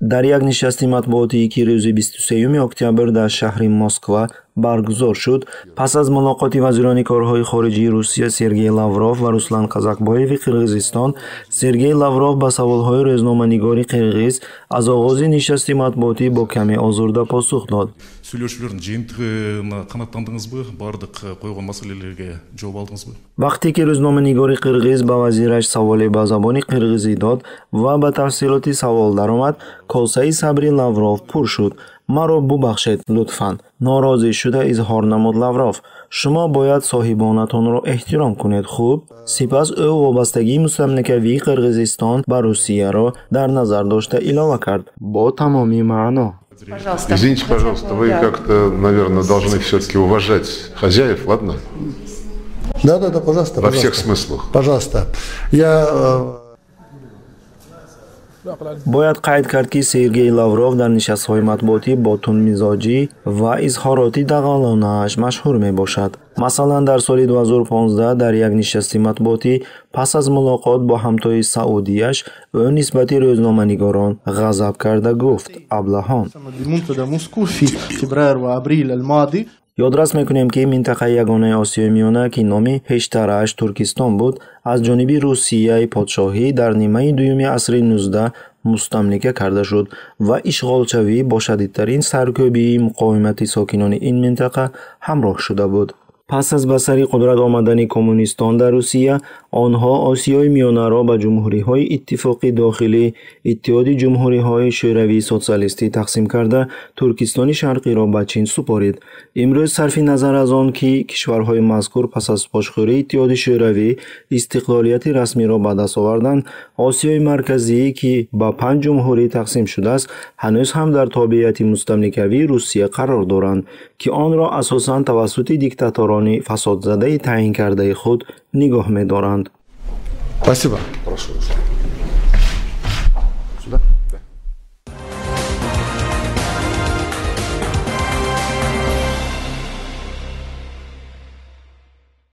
дар як нишасти матбуотӣ ки рӯзи 23 октябр дар шаҳри Москва баргузор шуд, пас аз мулоқоти вазирони корҳои хориҷии Русия Сергей Лавров ва Руслан Казакбоеви Қирғизистон, Сергей Лавров ба саволҳои рӯзноманигори қирғиз аз оғози нишасти матбуотӣ бо каме озурда посух дод. Сөйлеушілердің жиынтығына қанаттандыңыз бы? Бардық қойған маселелерге жооп алдыңыз бы? вақте ки рӯзноманигори қирғиз ба вазираш саволе ба забони қирғизӣ дод ва ба тафсилоти савол даромад, косаи сабри Лавров пур шуд. маро бубахшед лутфан. норози шуда изҳор намуд Лавров. шумо бояд соҳибонатонро эҳтиром кунед, хуб? сипас ӯ вобастагии мустамликавии Қирғизистон ба Русияро дар назар дошта илова кард бо тамоми маъно. Извините, пожалуйста, вы как-то, наверное, должны все-таки уважать хозяев, ладно? Да, пожалуйста. Во всех смыслах. Пожалуйста. бояд қайд кард ки Сергей Лавров дар нишастҳои матбуотӣ бо тундмизоҷӣ ва изҳороти дағалонааш машҳур мебошад. масалан дар соли 2015 дар як нишасти матбуотӣ пас аз мулоқот бо ҳамтои саудияш ӯ нисбати рӯзноманигорон ғазаб карда гуфт: аблаҳон. ёдрас мекунем ки минтақаи ягонаи Осиёи Миёна ки номи пештараш Туркистон буд, аз ҷониби Русияи подшоҳӣ дар нимаи дуюми асри 19 мустамлика карда шуд ва ишғолчавӣ бо шадидтарин саркӯбии муқовимати сокинони ин минтақа ҳамроҳ шуда буд. пас аз ба сари қудрат омадани коммунистон дар Русия, онҳо Осиёи Миёнаро ба ҷумҳуриҳои иттифоқи дохилӣ, Иттиҳоди ҷумҳуриҳои шӯравии социалистӣ тақсим карда, Туркистони Шарқиро ба Чин супорид. имрӯз сарфи назар аз он ки кишварҳои мазкур пас аз бошхӯрии Иттиҳоди шӯравӣ истиқлолияти расмиро ба даст оварданд, Осиёи Марказӣ, ки ба 5 ҷумҳурӣ тақсим шудааст, ҳанӯз ҳам дар тобеати мустамликавии Русия қарор доранд, ки онро асосан тавассути диктаторони фасодзадаи таъин кардаи худ нигоҳ медоранд. Спасибо. Прошу. Сюда.